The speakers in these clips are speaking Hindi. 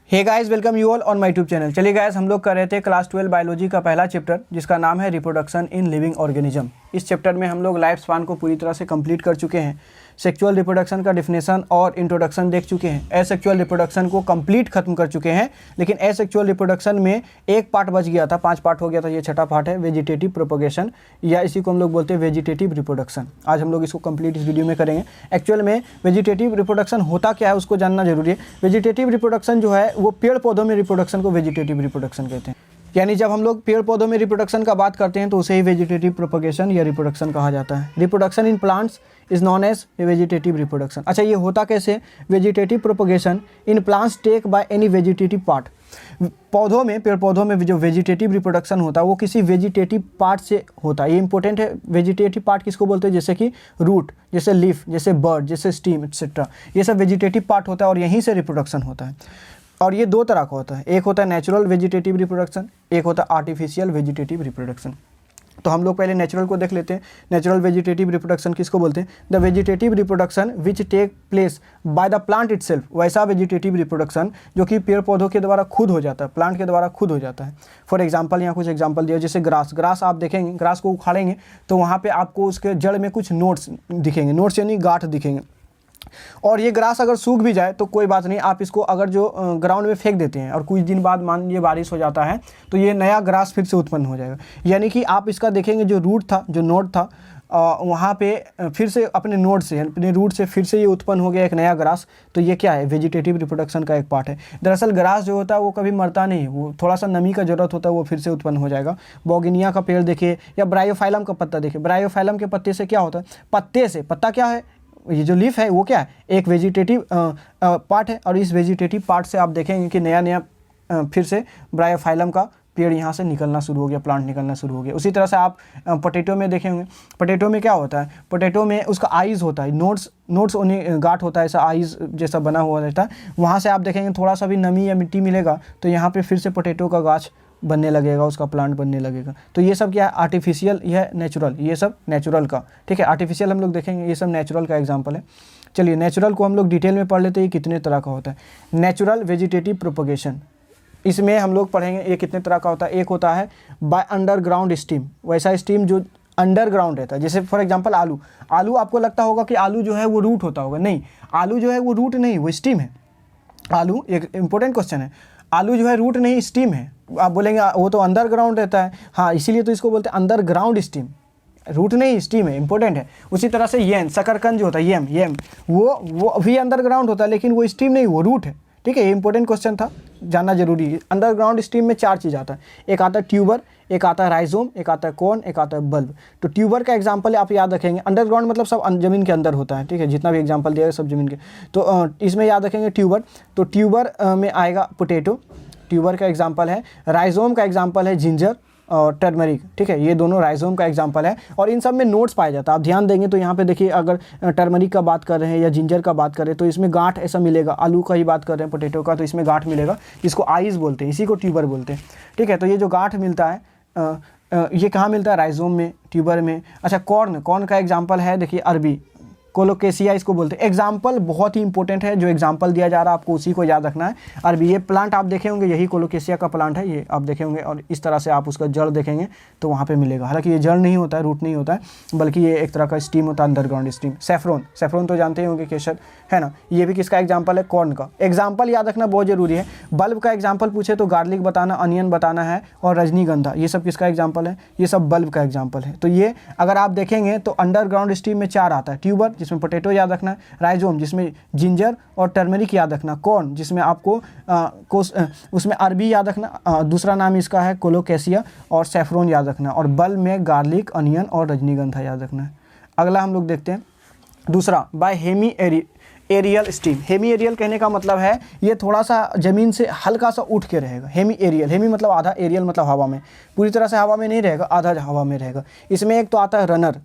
Hey guys, welcome you all on my YouTube channel. चलिए गाइस, हम लोग कर रहे थे क्लास 12 बायोलॉजी का पहला चैप्टर जिसका नाम है रिप्रोडक्शन इन लिविंग ऑर्गेनिज्म। इस चैप्टर में हम लोग लाइफ स्पान को पूरी तरह से कंप्लीट कर चुके हैं। सेक्सुअल रिप्रोडक्शन का डेफिनेशन और इंट्रोडक्शन देख चुके हैं। एसेक्सुअल रिप्रोडक्शन को कंप्लीट खत्म कर चुके हैं, लेकिन एसेक्सुअल रिप्रोडक्शन में एक पार्ट बच गया था, 5 पार्ट हो गया था। ये छठा पार्ट है वेजिटेटिव प्रोपोगेशन, या इसी को हम लोग बोलते हैं वेजिटेटिव रिप्रोडक्शन। आज हम लोग इसको कंप्लीट इस वीडियो में करेंगे। एक्चुअल में वेजिटेटिव रिप्रोडक्शन होता क्या है उसको जानना जरूरी है। वेजिटेटिव रिप्रोडक्शन जो है वो पेड़ पौधों में रिप्रोडक्शन को वेजिटेटिव रिप्रोडक्शन कहते हैं। यानी जब हम लोग पेड़ पौधों में रिप्रोडक्शन का बात करते हैं तो उसे ही वेजिटेटिव प्रोपोगेशन या रिप्रोडक्शन कहा जाता है। Reproduction in plants is known as vegetative reproduction. अच्छा, ये होता कैसे? Vegetative propagation in plants take by any vegetative part. पौधों में, पेड़ पौधों में जो वेजिटेटिव रिप्रोडक्शन होता है वो किसी वेजिटेटिव पार्ट से होता है। ये इंपॉर्टेंट है। वेजिटेटिव पार्ट किसको बोलते हैं? जैसे कि रूट, जैसे लीफ, जैसे बर्ड, जैसे स्टीम एक्सेट्रा, ये सब वेजिटेटिव पार्ट होता है और यहीं से रिप्रोडक्शन होता है। और ये दो तरह का होता है, एक होता है नेचुरल वेजिटेटिव रिप्रोडक्शन, एक होता है आर्टिफिशियल वेजिटेटिव रिप्रोडक्शन। तो हम लोग पहले नेचुरल को देख लेते हैं। नेचुरल वेजिटेटिव रिप्रोडक्शन किसको बोलते हैं? The vegetative reproduction which take place by the plant itself. वैसा वेजिटेटिव रिप्रोडक्शन जो कि पेड़ पौधों के द्वारा खुद हो जाता है, प्लांट के द्वारा खुद हो जाता है। फॉर एग्जांपल, यहाँ कुछ एग्जांपल दिया, जैसे ग्रास आप देखेंगे, ग्रास को उखाड़ेंगे तो वहाँ पे आपको उसके जड़ में कुछ नोट्स दिखेंगे। नोट्स यानी गांठ दिखेंगे। और ये ग्रास अगर सूख भी जाए तो कोई बात नहीं, आप इसको अगर जो ग्राउंड में फेंक देते हैं और कुछ दिन बाद मान लीजिए बारिश हो जाता है तो ये नया ग्रास फिर से उत्पन्न हो जाएगा। यानी कि आप इसका देखेंगे जो रूट था, जो नोड था, वहाँ पे फिर से अपने नोड से, अपने रूट से फिर से ये उत्पन्न हो गया एक नया ग्रास। तो ये क्या है? वेजिटेटिव रिप्रोडक्शन का एक पार्ट है। दरअसल ग्रास जो होता है वो कभी मरता नहीं, वो थोड़ा सा नमी का जरूरत होता है, वो फिर से उत्पन्न हो जाएगा। बोगेनिया का पेड़ देखिए या ब्रायोफाइलम का पत्ता देखिए। ब्रायोफाइलम के पत्ते से क्या होता है? पत्ते से, पत्ता क्या है? ये जो लीफ है वो क्या है? एक वेजिटेटिव पार्ट है। और इस वेजिटेटिव पार्ट से आप देखेंगे कि नया नया फिर से ब्रायोफाइलम का पेड़ यहाँ से निकलना शुरू हो गया, प्लांट निकलना शुरू हो गया। उसी तरह से आप पोटैटो में देखेंगे। पोटैटो में क्या होता है? पोटैटो में उसका आइज़ होता है, नोट्स उन्हें गांठ होता है, ऐसा आइज़ जैसा बना हुआ रहता है। वहाँ से आप देखेंगे थोड़ा सा भी नमी या मिट्टी मिलेगा तो यहाँ पे फिर से पोटैटो का गाछ बनने लगेगा, उसका प्लांट बनने लगेगा। तो ये सब क्या है? आर्टिफिशियल, यह है नेचुरल। ये सब नेचुरल का, ठीक है। आर्टिफिशियल हम लोग देखेंगे, ये सब नेचुरल का एग्जांपल है। चलिए नेचुरल को हम लोग डिटेल में पढ़ लेते हैं, ये कितने तरह का होता है। नेचुरल वेजिटेटिव प्रोपोगेशन, इसमें हम लोग पढ़ेंगे ये कितने तरह का होता है। एक होता है बाय अंडरग्राउंड स्टीम, वैसा स्टीम जो अंडरग्राउंड रहता है। जैसे फॉर एग्जांपल आलू आपको लगता होगा कि आलू जो है वो रूट होता होगा, नहीं, आलू जो है वो रूट नहीं, वो स्टीम है। आलू एक इंपॉर्टेंट क्वेश्चन है। आलू जो है रूट नहीं, स्टीम है। आप बोलेंगे वो तो अंडरग्राउंड रहता है। हाँ, इसीलिए तो इसको बोलते हैं अंडरग्राउंड स्टीम, रूट नहीं स्टीम है, इंपॉर्टेंट है। उसी तरह से येम, शकरकंद जो होता है, येम वो भी अंडरग्राउंड होता है, लेकिन वो स्टीम नहीं, वो रूट है, ठीक है। ये इंपॉर्टेंट क्वेश्चन था, जानना जरूरी है। अंडरग्राउंड स्टीम में 4 चीज़ आता है। एक आता है ट्यूबर, एक आता है राइजोम, एक आता है कॉर्न, एक आता है बल्ब। तो ट्यूबर का एग्जांपल आप याद रखेंगे। अंडरग्राउंड मतलब सब ज़मीन के अंदर होता है, ठीक है। जितना भी एग्जांपल दिया है सब ज़मीन के। तो इसमें याद रखेंगे ट्यूबर। तो ट्यूबर में आएगा पोटैटो, ट्यूबर का एग्जांपल है। राइजोम का एग्जांपल है जिंजर और टर्मरिक, ठीक है। ये दोनों राइजोम का एग्जांपल है और इन सब में नोट्स पाया जाता है। आप ध्यान देंगे तो यहाँ पे देखिए, अगर टर्मरिक का बात कर रहे हैं या जिंजर का बात कर रहे हैं तो इसमें गांठ ऐसा मिलेगा। आलू का ही बात कर रहे हैं, पोटैटो का, तो इसमें गांठ मिलेगा, इसको आइज बोलते हैं, इसी को ट्यूबर बोलते हैं, ठीक है। तो ये जो गांठ मिलता है ये कहाँ मिलता है? राइजोम में, ट्यूबर में। अच्छा, कॉर्न का एग्जाम्पल है, देखिए अरबी, कोलोकेसिया इसको बोलते हैं। एग्जाम्पल बहुत ही इंपॉर्टेंट है, जो एग्जाम्पल दिया जा रहा है आपको उसी को याद रखना है। अरबी, ये प्लांट आप देखे होंगे, यही कोलोकेसिया का प्लांट है, ये आप देखे होंगे। और इस तरह से आप उसका जड़ देखेंगे तो वहाँ पे मिलेगा। हालांकि ये जड़ नहीं होता है, रूट नहीं होता है, बल्कि ये एक तरह का स्टीम होता है, अंडरग्राउंड स्टीम। सेफ्रॉन तो जानते ही होंगे, केसर है ना, ये भी किसका एग्जाम्पल है? कॉर्न का। एग्जाम्पल याद रखना बहुत जरूरी है। बल्ब का एग्जाम्पल पूछे तो गार्लिक बताना, अनियन बताना है, और रजनीगंधा, ये सब किसका एग्जाम्पल है? ये सब बल्ब का एग्जाम्पल है। तो ये अगर आप देखेंगे तो अंडरग्राउंड स्टीम में 4 आता है। ट्यूबर जिसमें पोटैटो याद रखना, राइजोम जिसमें जिंजर और टर्मरिक याद रखना, कॉर्न जिसमें आपको उसमें अरबी याद रखना, दूसरा नाम इसका है कोलोकेसिया, और सेफ्रॉन याद रखना, और बल्ब में गार्लिक, अनियन और रजनीगंधा याद रखना है। अगला हम लोग देखते हैं दूसरा, by hemi aerial stem. Hemi aerial कहने का मतलब है ये थोड़ा सा ज़मीन से हल्का सा उठ के रहेगा। हेमी एरियल, हेमी मतलब आधा, एरियल मतलब हवा में, पूरी तरह से हवा में नहीं रहेगा, आधा हवा में रहेगा। इसमें एक तो आता है रनर,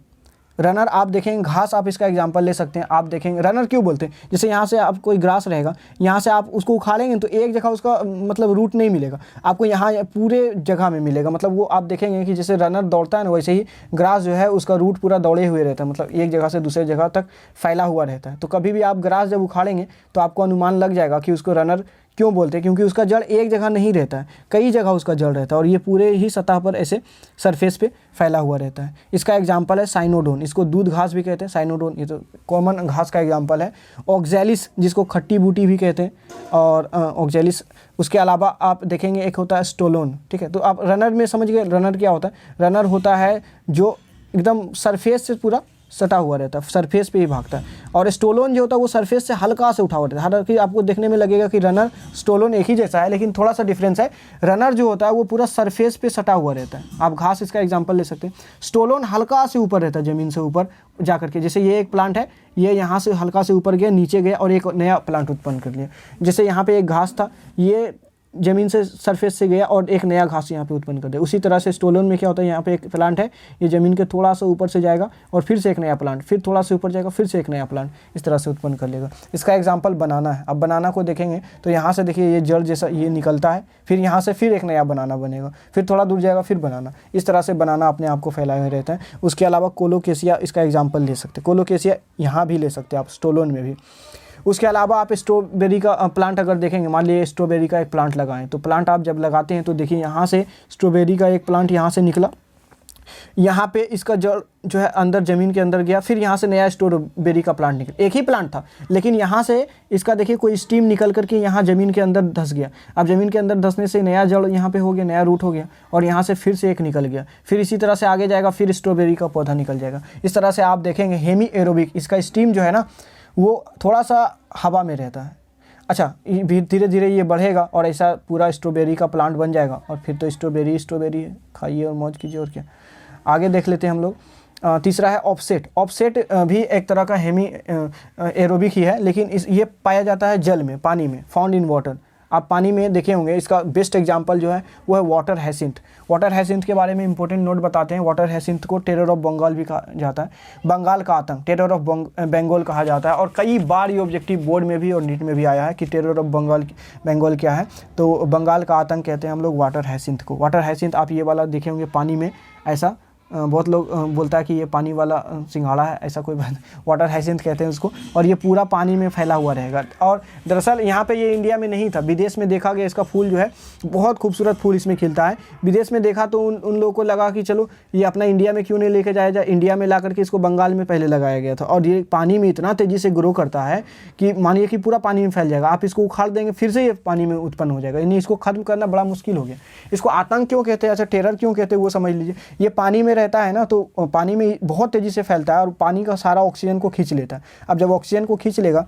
रनर आप देखेंगे घास, आप इसका एग्जांपल ले सकते हैं। आप देखेंगे रनर क्यों बोलते हैं, जैसे यहाँ से आप कोई ग्रास रहेगा, यहाँ से आप उसको उखाड़ेंगे तो एक जगह उसका मतलब रूट नहीं मिलेगा आपको, यहाँ पूरे जगह में मिलेगा। मतलब वो आप देखेंगे कि जैसे रनर दौड़ता है ना, वैसे ही ग्रास जो है उसका रूट पूरा दौड़े हुए रहता है, मतलब एक जगह से दूसरे जगह तक फैला हुआ रहता है। तो कभी भी आप ग्रास जब उखाड़ेंगे तो आपको अनुमान लग जाएगा कि उसको रनर क्यों बोलते हैं? क्योंकि उसका जड़ एक जगह नहीं रहता है, कई जगह उसका जड़ रहता है और ये पूरे ही सतह पर ऐसे सरफेस पे फैला हुआ रहता है। इसका एग्जाम्पल है साइनोडोन, इसको दूध घास भी कहते हैं। साइनोडोन ये तो कॉमन घास का एग्जाम्पल है। ऑक्जेलिस जिसको खट्टी बूटी भी कहते हैं, और ऑक्जेलिस। उसके अलावा आप देखेंगे एक होता है स्टोलोन, ठीक है। तो आप रनर में समझ गए, रनर क्या होता है? रनर होता है जो एकदम सरफेस से पूरा सटा हुआ रहता है, सरफेस पे ही भागता है। और स्टोलोन जो होता है वो सरफेस से हल्का से उठा हुआ रहता है। हालांकि आपको देखने में लगेगा कि रनर स्टोलोन एक ही जैसा है, लेकिन थोड़ा सा डिफरेंस है। रनर जो होता है वो पूरा सरफेस पे सटा हुआ रहता है। आप घास इसका एग्जांपल ले सकते हैं। स्टोलोन हल्का से ऊपर रहता है, ज़मीन से ऊपर जा करके। जैसे ये एक प्लांट है, ये यहाँ से हल्का से ऊपर गया, नीचे गया और एक नया प्लांट उत्पन्न कर लिया। जैसे यहाँ पे एक घास था, ये ज़मीन से सरफेस से गया और एक नया घास यहाँ पे उत्पन्न कर दिया। उसी तरह से स्टोलोन में क्या होता है, यहाँ पे एक प्लांट है, ये ज़मीन के थोड़ा सा ऊपर से जाएगा और फिर से एक नया प्लांट, फिर थोड़ा सा ऊपर जाएगा, फिर से एक नया प्लांट, इस तरह से उत्पन्न कर लेगा। इसका एग्जांपल बनाना है। अब बनाना को देखेंगे तो यहाँ से देखिए ये जड़ जैसा ये निकलता है, फिर यहाँ से फिर एक नया बनाना बनेगा, फिर थोड़ा दूर जाएगा, फिर बनाना। इस तरह से बनाना अपने आप को फैलाए हुए रहता है। उसके अलावा कोलोकेशिया इसका एग्जाम्पल ले सकते हैं। कोलोकेशिया यहाँ भी ले सकते हैं आप, स्टोलोन में भी। उसके अलावा आप स्ट्रॉबेरी का प्लांट अगर देखेंगे, मान लीजिए स्ट्रॉबेरी का एक प्लांट लगाएं, तो प्लांट आप जब लगाते हैं तो देखिए यहाँ से स्ट्रॉबेरी का एक प्लांट यहाँ से निकला, यहाँ पे इसका जड़ जो है अंदर ज़मीन के अंदर गया, फिर यहाँ से नया स्ट्रॉबेरी का प्लांट निकला। एक ही प्लांट था, लेकिन यहाँ से इसका देखिए कोई स्टीम निकल करके यहाँ ज़मीन के अंदर धंस गया। अब ज़मीन के अंदर धंसने से नया जड़ यहाँ पे हो गया, नया रूट हो गया, और यहाँ से फिर से एक निकल गया, फिर इसी तरह से आगे जाएगा, फिर स्ट्रॉबेरी का पौधा निकल जाएगा। इस तरह से आप देखेंगे हेमी एरोबिक, इसका स्टीम जो है ना वो थोड़ा सा हवा में रहता है। अच्छा, धीरे धीरे ये बढ़ेगा और ऐसा पूरा स्ट्रॉबेरी का प्लांट बन जाएगा, और फिर तो स्ट्रॉबेरी है, खाइए और मौज कीजिए, और क्या। आगे देख लेते हैं हम लोग। तीसरा है ऑफसेट। ऑफसेट भी एक तरह का हेमी एरोबिक ही है, लेकिन ये पाया जाता है जल में, पानी में, फाउंड इन वाटर। आप पानी में देखे होंगे। इसका बेस्ट एग्जांपल जो है वो है वाटर हैसिंथ। वाटर हैसिंथ के बारे में इंपॉर्टेंट नोट बताते हैं। वाटर हैसिंथ को टेरर ऑफ बंगाल भी कहा जाता है, बंगाल का आतंक, टेरर ऑफ बंगाल कहा जाता है। और कई बार ये ऑब्जेक्टिव बोर्ड में भी और नीट में भी आया है कि टेरर ऑफ बंगाल क्या है, तो बंगाल का आतंक कहते हैं हम लोग वाटर हैसिंथ को। वाटर हैसिंथ आप ये वाला देखे होंगे पानी में, ऐसा बहुत लोग बोलता है कि ये पानी वाला सिंघाड़ा है, ऐसा कोई बात। वाटर हाइसिंथ कहते हैं उसको, और ये पूरा पानी में फैला हुआ रहेगा। और दरअसल यहाँ पे ये इंडिया में नहीं था, विदेश में देखा गया। इसका फूल जो है बहुत खूबसूरत फूल इसमें खिलता है। विदेश में देखा तो उन लोगों को लगा कि चलो ये अपना इंडिया में क्यों नहीं लेके जाया जाए। इंडिया में ला करके इसको बंगाल में पहले लगाया गया था। और ये पानी में इतना तेज़ी से ग्रो करता है कि मानिए कि पूरा पानी में फैल जाएगा। आप इसको उखाड़ देंगे फिर से ये पानी में उत्पन्न हो जाएगा, यानी इसको खत्म करना बड़ा मुश्किल हो गया। इसको आतंक क्यों कहते हैं, अच्छा टेरर क्यों कहते हैं वो समझ लीजिए। ये पानी में रहता है ना, तो पानी में बहुत तेज़ी से फैलता है और पानी का सारा ऑक्सीजन को खींच लेता है। अब जब ऑक्सीजन को खींच लेगा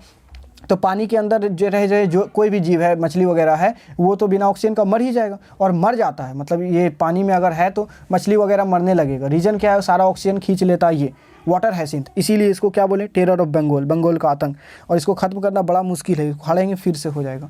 तो पानी के अंदर जो रह जाए, जो कोई भी जीव है, मछली वगैरह है, वो तो बिना ऑक्सीजन का मर ही जाएगा। और मर जाता है, मतलब ये पानी में अगर है तो मछली वगैरह मरने लगेगा। रीज़न क्या है, सारा ऑक्सीजन खींच लेता है ये वाटर हाइसिंथ। इसीलिए इसको क्या बोले, टेरर ऑफ बंगाल, बंगाल का आतंक। और इसको ख़त्म करना बड़ा मुश्किल है, उखाड़ेंगे फिर से हो जाएगा।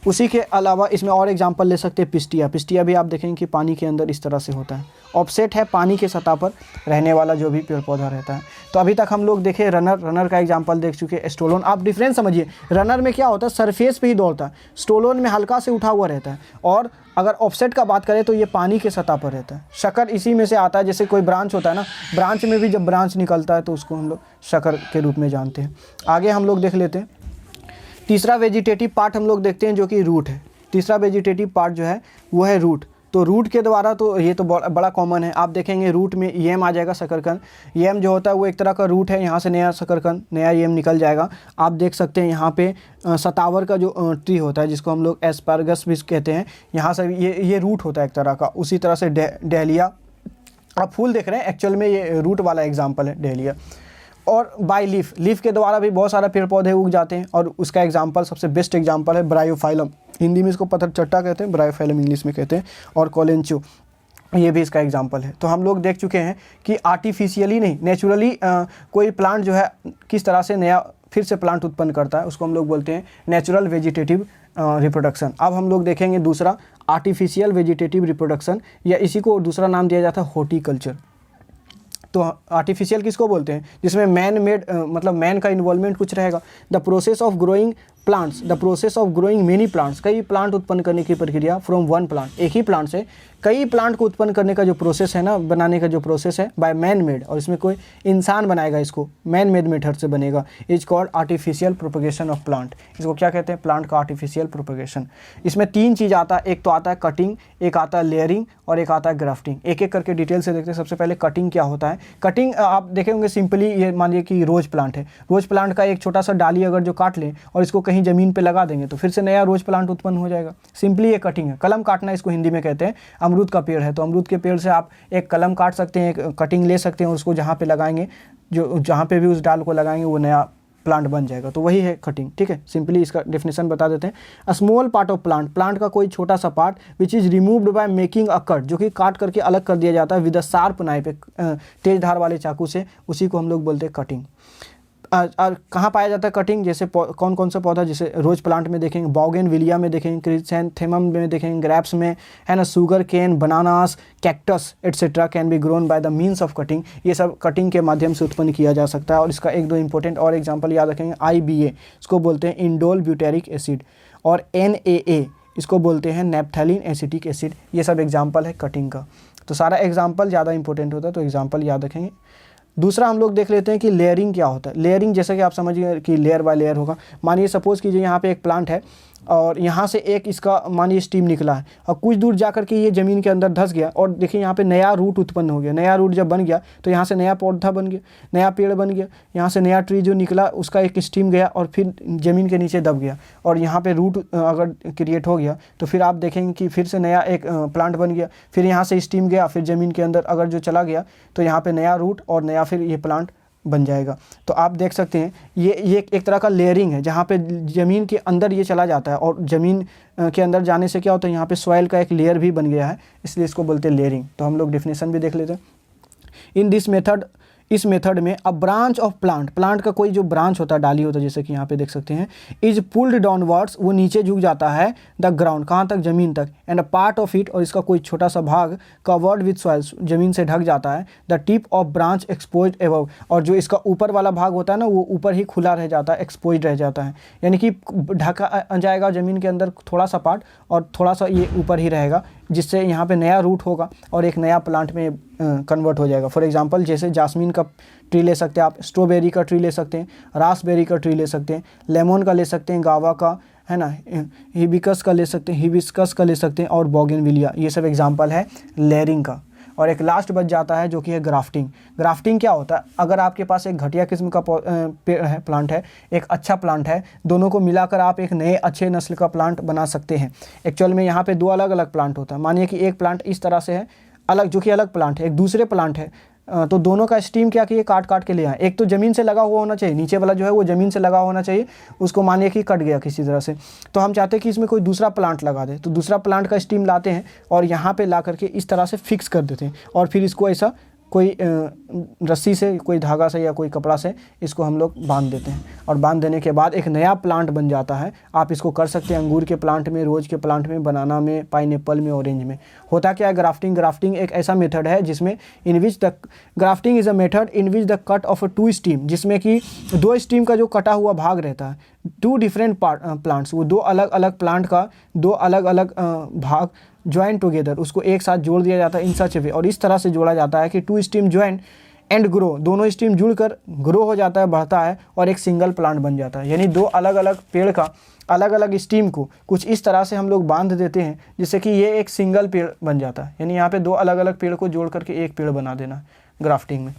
उसी के अलावा इसमें और एग्जांपल ले सकते हैं पिस्टिया। पिस्टिया भी आप देखेंगे कि पानी के अंदर इस तरह से होता है। ऑफसेट है पानी के सतह पर रहने वाला जो भी पेड़ पौधा रहता है। तो अभी तक हम लोग देखे रनर का एग्जांपल देख चुके हैं। स्टोलोन, आप डिफरेंस समझिए, रनर में क्या होता है, सरफेस पे ही दौड़ता है, स्टोलोन में हल्का से उठा हुआ रहता है। और अगर ऑफसेट का बात करें तो ये पानी के सतह पर रहता है। शकर इसी में से आता है, जैसे कोई ब्रांच होता है ना, ब्रांच में भी जब ब्रांच निकलता है तो उसको हम लोग शकर के रूप में जानते हैं। आगे हम लोग देख लेते हैं तीसरा वेजिटेटिव पार्ट हम लोग देखते हैं, जो कि रूट है। तीसरा वेजिटेटिव पार्ट जो है वो है रूट। तो रूट के द्वारा, तो ये तो बड़ा कॉमन है। आप देखेंगे रूट में येम आ जाएगा, शकरकंद। येम जो होता है वो एक तरह का रूट है, यहाँ से नया शकरकंद, नया येम निकल जाएगा। आप देख सकते हैं यहाँ पे सतावर का जो ट्री होता है, जिसको हम लोग एस्पारगस भी कहते हैं, यहाँ से ये रूट होता है एक तरह का। उसी तरह से डहलिया, आप फूल देख रहे हैं, एक्चुअल में ये रूट वाला एग्जाम्पल है डहलिया। और बाय लीफ के द्वारा भी बहुत सारे पेड़ पौधे उग जाते हैं। और उसका एग्जांपल, सबसे बेस्ट एग्जांपल है ब्रायोफाइलम। हिंदी में इसको पत्थर चट्टा कहते हैं, ब्रायोफाइलम इंग्लिश में कहते हैं। और कोलेंचो, ये भी इसका एग्जांपल है। तो हम लोग देख चुके हैं कि आर्टिफिशियली नहीं, नेचुरली कोई प्लांट जो है किस तरह से नया फिर से प्लांट उत्पन्न करता है, उसको हम लोग बोलते हैं नेचुरल वेजिटेटिव रिप्रोडक्शन। अब हम लोग देखेंगे दूसरा, आर्टिफिशियल वेजिटेटिव रिप्रोडक्शन, या इसी को दूसरा नाम दिया जाता है हॉर्टिकल्चर। तो आर्टिफिशियल किसको बोलते हैं, जिसमें मैन मेड, मतलब मैन का इन्वॉल्वमेंट कुछ रहेगा। The process of growing plants, the process of growing many plants, कई प्लांट उत्पन्न करने की प्रक्रिया फ्रॉम वन प्लांट, एक ही प्लांट से कई प्लांट को उत्पन्न करने का जो प्रोसेस है ना, बनाने का जो प्रोसेस है, बाय मैन मेड, और इसमें कोई इंसान बनाएगा, इसको मैन मेड मेथड से बनेगा, is called artificial propagation of plant. इसको क्या कहते हैं? प्लांट का आर्टिफिशियल प्रोपगेशन। इसमें 3 चीज़ आता है, एक तो आता है कटिंग, एक आता है लेयरिंग और एक आता है ग्राफ्टिंग। एक एक करके डिटेल से देखते हैं। सबसे पहले कटिंग क्या होता है। कटिंग आप देखे होंगे सिंपली, ये मानिए कि रोज प्लांट है, रोज प्लांट का एक छोटा सा डाली अगर जो काट लें और इसको कहीं ज़मीन पे लगा देंगे तो फिर से नया रोज प्लांट उत्पन्न हो जाएगा। सिंपली ये कटिंग है। कलम काटना इसको हिंदी में कहते हैं। अमरूद का पेड़ है तो अमरूद के पेड़ से आप एक कलम काट सकते हैं, एक कटिंग ले सकते हैं और उसको जहाँ पे लगाएंगे, जो जहाँ पे भी उस डाल को लगाएंगे वो नया प्लांट बन जाएगा। तो वही है कटिंग, ठीक है। सिंपली इसका डेफिनेशन बता देते हैं। A small part of plant, plant का कोई छोटा सा part which is removed by making a cut, जो कि काट करके अलग कर दिया जाता है विद अ शार्प नाइफ, एक तेज धार वाले चाकू से, उसी को हम लोग बोलते हैं कटिंग। और कहाँ पाया जाता है कटिंग? जैसे कौन कौन सा पौधा, जैसे रोज प्लांट में देखेंगे, बोगेनविलिया में देखेंगे, क्रिसैंथेमम में देखेंगे, ग्रेप्स में है ना, sugar cane, bananas, cactus etcetera can be grown by the means of cutting. ये सब कटिंग के माध्यम से उत्पन्न किया जा सकता है। और इसका एक दो इंपॉर्टेंट और एग्जाम्पल याद रखेंगे। IBA इसको बोलते हैं इंडोल ब्यूटेरिक एसिड, और NaA इसको बोलते हैं नैप्थेलिन एसिटिक एसिड। ये सब एग्जाम्पल है कटिंग का। तो सारा एग्जाम्पल ज़्यादा इंपॉर्टेंट होता है, तो एग्जाम्पल याद रखेंगे। दूसरा हम लोग देख लेते हैं कि लेयरिंग क्या होता है। लेयरिंग जैसे कि आप समझिए कि लेयर बाय लेयर होगा। मानिए सपोज़ कीजिए यहाँ पे एक प्लांट है और यहाँ से एक इसका मानिए स्टीम निकला है और कुछ दूर जा कर के ये ज़मीन के अंदर धंस गया और देखिए यहाँ पे नया रूट उत्पन्न हो गया। नया रूट जब बन गया तो यहाँ से नया पौधा बन गया, नया पेड़ बन गया। यहाँ से नया ट्री जो निकला उसका एक स्टीम गया और फिर ज़मीन के नीचे दब गया और यहाँ पे रूट अगर क्रिएट हो गया तो फिर आप देखेंगे कि फिर से नया एक प्लांट बन गया। फिर यहाँ से स्टीम गया, फिर ज़मीन के अंदर अगर जो चला गया तो यहाँ पर नया रूट और नया फिर ये प्लांट बन जाएगा। तो आप देख सकते हैं ये एक तरह का लेयरिंग है जहाँ पे ज़मीन के अंदर ये चला जाता है और ज़मीन के अंदर जाने से क्या होता है, यहाँ पे सॉइल का एक लेयर भी बन गया है, इसलिए इसको बोलते हैं लेयरिंग। तो हम लोग डेफिनेशन भी देख लेते हैं। इन दिस मेथड, इस मेथड में a branch of plant, plant का कोई जो ब्रांच होता है, डाली होता है, जैसे कि यहाँ पे देख सकते हैं, इज पुल्ड डाउनवर्ड्स, वो नीचे झुक जाता है, द ग्राउंड, कहाँ तक? ज़मीन तक, and a part of it, और इसका कोई छोटा सा भाग कवर्ड विद सॉइल्स, ज़मीन से ढक जाता है, the tip of branch exposed above, और जो इसका ऊपर वाला भाग होता है ना वो ऊपर ही खुला रह जाता है, एक्सपोज्ड रह जाता है, यानी कि ढका जाएगा ज़मीन के अंदर थोड़ा सा पार्ट और थोड़ा सा ये ऊपर ही रहेगा, जिससे यहाँ पे नया रूट होगा और एक नया प्लांट में कन्वर्ट हो जाएगा। फॉर एग्जांपल जैसे जास्मीन का ट्री ले सकते हैं आप, स्ट्रॉबेरी का ट्री ले सकते हैं, रासबेरी का ट्री ले सकते हैं, लेमन का ले सकते हैं, गावा का है ना, हिबिस्कस का ले सकते हैं, हिबिस्कस का ले सकते हैं और बोगेनविलिया। ये सब एग्जांपल है लेयरिंग का। और एक लास्ट बच जाता है जो कि है ग्राफ्टिंग। ग्राफ्टिंग क्या होता है? अगर आपके पास एक घटिया किस्म का पेड़ है, प्लांट है, एक अच्छा प्लांट है, दोनों को मिलाकर आप एक नए अच्छे नस्ल का प्लांट बना सकते हैं। एक्चुअल में यहाँ पे 2 अलग अलग प्लांट होता है। मानिए कि एक प्लांट इस तरह से है अलग, जो कि अलग प्लांट है, एक दूसरे प्लांट है, तो दोनों का स्टीम क्या किए, काट काट के ले आए। एक तो ज़मीन से लगा हुआ होना चाहिए, नीचे वाला जो है वो ज़मीन से लगा होना चाहिए, उसको मानिए कि कट गया किसी तरह से, तो हम चाहते हैं कि इसमें कोई दूसरा प्लांट लगा दे, तो दूसरा प्लांट का स्टीम लाते हैं और यहाँ पे ला करके इस तरह से फिक्स कर देते हैं और फिर इसको ऐसा कोई रस्सी से, कोई धागा से या कोई कपड़ा से इसको हम लोग बांध देते हैं और बांध देने के बाद एक नया प्लांट बन जाता है। आप इसको कर सकते हैं अंगूर के प्लांट में, रोज़ के प्लांट में, बनाना में, पाइनएप्पल में, ऑरेंज में। होता क्या है ग्राफ्टिंग? ग्राफ्टिंग एक ऐसा मेथड है जिसमें in which the grafting is a method in which the cut of 2 stem, जिसमें कि 2 स्टीम का जो कटा हुआ भाग रहता है, 2 डिफरेंट प्लांट्स, वो 2 अलग अलग प्लांट का 2 अलग अलग भाग ज्वाइन टुगेदर, उसको एक साथ जोड़ दिया जाता है इन सच वे, और इस तरह से जोड़ा जाता है कि 2 स्टीम ज्वाइन एंड ग्रो, दोनों स्टीम जुड़कर ग्रो हो जाता है, बढ़ता है और एक सिंगल प्लांट बन जाता है। यानी 2 अलग अलग पेड़ का अलग अलग स्टीम को कुछ इस तरह से हम लोग बांध देते हैं जिससे कि ये एक सिंगल पेड़ बन जाता है। यानी यहाँ पे 2 अलग अलग पेड़ को जोड़ करके एक पेड़ बना देना ग्राफ्टिंग में।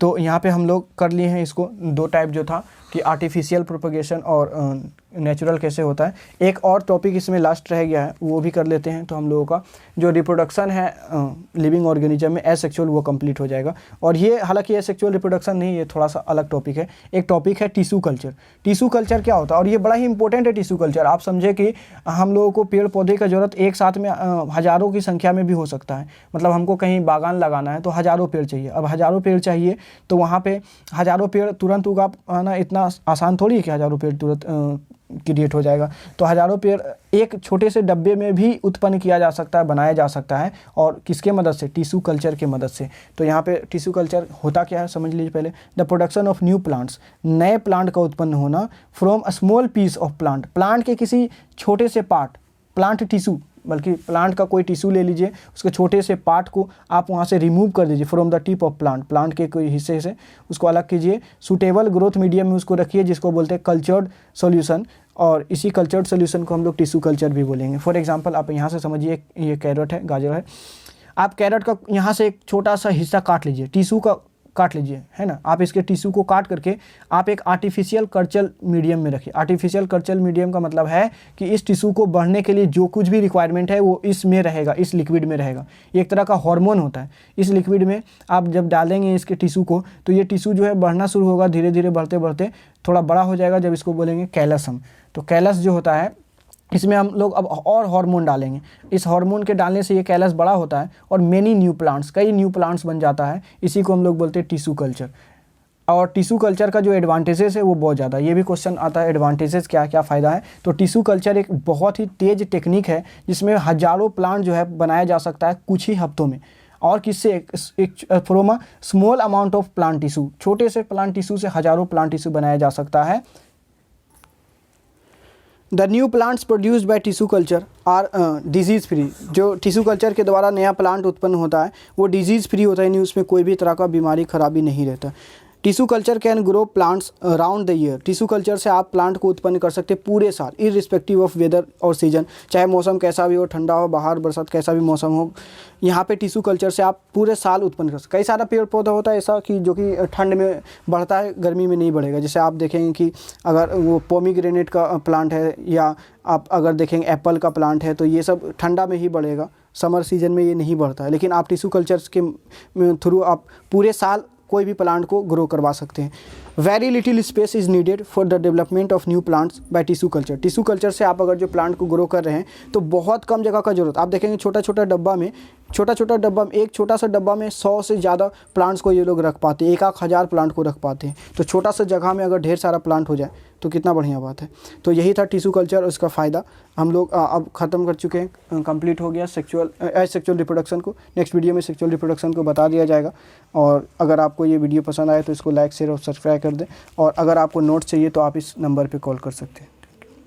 तो यहाँ पे हम लोग कर लिए हैं इसको 2 टाइप जो था कि आर्टिफिशियल प्रोपगेशन और नेचुरल कैसे होता है। एक और टॉपिक इसमें लास्ट रह गया है, वो भी कर लेते हैं। तो हम लोगों का जो रिप्रोडक्शन है लिविंग ऑर्गेनिज्म में एसेक्सुअल, वो कंप्लीट हो जाएगा। और ये हालांकि एसेक्सुअल रिप्रोडक्शन नहीं, ये थोड़ा सा अलग टॉपिक है। एक टॉपिक है टिश्यू कल्चर। टिश्यू कल्चर क्या होता है? और ये बड़ा ही इंपॉर्टेंट है टिश्यू कल्चर। आप समझे कि हम लोगों को पेड़ पौधे का ज़रूरत एक साथ में हज़ारों की संख्या में भी हो सकता है। मतलब हमको कहीं बागान लगाना है तो हज़ारों पेड़ चाहिए। अब हज़ारों पेड़ चाहिए तो वहाँ पे हज़ारों पेड़ तुरंत उगा पाना इतना आसान थोड़ी है कि हज़ारों पेड़ तुरंत क्रिएट हो जाएगा। तो हज़ारों पेड़ एक छोटे से डब्बे में भी उत्पन्न किया जा सकता है, बनाया जा सकता है। और किसके मदद से? टिश्यू कल्चर के मदद से। तो यहाँ पे टिश्यू कल्चर होता क्या है समझ लीजिए पहले। The production of new plants, नए प्लांट का उत्पन्न होना from a small piece of plant, plant के किसी छोटे से पार्ट, प्लांट टिश्यू, बल्कि प्लांट का कोई टिश्यू ले लीजिए, उसके छोटे से पार्ट को आप वहाँ से रिमूव कर दीजिए from the tip of plant, plant के कोई हिस्से से उसको अलग कीजिए, सूटेबल ग्रोथ मीडियम में उसको रखिए जिसको बोलते हैं कल्चर्ड सॉल्यूशन, और इसी कल्चर्ड सॉल्यूशन को हम लोग टिश्यू कल्चर भी बोलेंगे। फॉर एग्जांपल आप यहाँ से समझिए, ये कैरेट है, गाजर है, आप कैरेट का यहाँ से एक छोटा सा हिस्सा काट लीजिए, टिश्यू का काट लीजिए, है ना। आप इसके टिश्यू को काट करके आप एक आर्टिफिशियल कल्चर मीडियम में रखिए। आर्टिफिशियल कल्चर मीडियम का मतलब है कि इस टिश्यू को बढ़ने के लिए जो कुछ भी रिक्वायरमेंट है वो इसमें रहेगा, इस लिक्विड में रहेगा। एक तरह का हार्मोन होता है, इस लिक्विड में आप जब डालेंगे इसके टिश्यू को तो ये टिश्यू जो है बढ़ना शुरू होगा, धीरे धीरे बढ़ते बढ़ते थोड़ा बड़ा हो जाएगा, जब इसको बोलेंगे कैलस हम। तो कैलस जो होता है इसमें हम लोग अब और हार्मोन डालेंगे, इस हार्मोन के डालने से ये कैलस बड़ा होता है और मेनी न्यू प्लांट्स, कई न्यू प्लांट्स बन जाता है। इसी को हम लोग बोलते हैं टिश्यू कल्चर। और टिश्यू कल्चर का जो एडवांटेजेस है वो बहुत ज़्यादा, ये भी क्वेश्चन आता है एडवांटेजेस क्या क्या फ़ायदा है। तो टिश्यू कल्चर एक बहुत ही तेज़ टेक्निक है जिसमें हज़ारों प्लांट जो है बनाया जा सकता है कुछ ही हफ्तों में। और किससे? From a small amount of plant tissue, छोटे से प्लांट टिश्यू से हज़ारों प्लांट टिश्यू बनाया जा सकता है। The new plants produced by tissue culture are disease free. जो टिश्यू कल्चर के द्वारा नया प्लांट उत्पन्न होता है वो डिजीज़ फ्री होता है, यानी उसमें कोई भी तरह का बीमारी खराबी नहीं रहता। Tissue culture can grow plants around the year. Tissue culture से आप प्लांट को उत्पन्न कर सकते हैं पूरे साल, इररिस्पेक्टिव ऑफ वेदर और सीजन, चाहे मौसम कैसा भी हो, ठंडा हो, बाहर बरसात, कैसा भी मौसम हो, यहाँ पे टिश्यू कल्चर से आप पूरे साल उत्पन्न कर सकते। कई सारा पेड़ पौधा होता है ऐसा कि जो कि ठंड में बढ़ता है, गर्मी में नहीं बढ़ेगा। जैसे आप देखेंगे कि अगर वो पोमीग्रेनेट का प्लांट है या आप अगर देखेंगे एप्पल का प्लांट है तो ये सब ठंडा में ही बढ़ेगा, समर सीजन में ये नहीं बढ़ता है। लेकिन आप टिश्यू कल्चर के थ्रू आप पूरे साल कोई भी प्लांट को ग्रो करवा सकते हैं। Very little space is needed for the development of new plants by tissue culture. Tissue culture से आप अगर जो प्लांट को ग्रो कर रहे हैं तो बहुत कम जगह का जरूरत। आप देखेंगे छोटा छोटा डब्बा में, एक छोटा सा डब्बा में 100 से ज़्यादा प्लांट्स को ये लोग रख पाते हैं, 1,000 प्लांट को रख पाते हैं। तो छोटा सा जगह में अगर ढेर सारा प्लांट हो जाए तो कितना बढ़िया बात है। तो यही था टिश्यू कल्चर और उसका फ़ायदा। हम लोग अब ख़त्म कर चुके हैं, कंप्लीट हो गया सेक्सुअल रिप्रोडक्शन को। नेक्स्ट वीडियो में सेक्सुअल रिप्रोडक्शन को बता दिया जाएगा। और अगर आपको ये वीडियो पसंद आए तो इसको लाइक शेयर और सब्सक्राइब कर दें। और अगर आपको नोट्स चाहिए तो आप इस नंबर पर कॉल कर सकते हैं।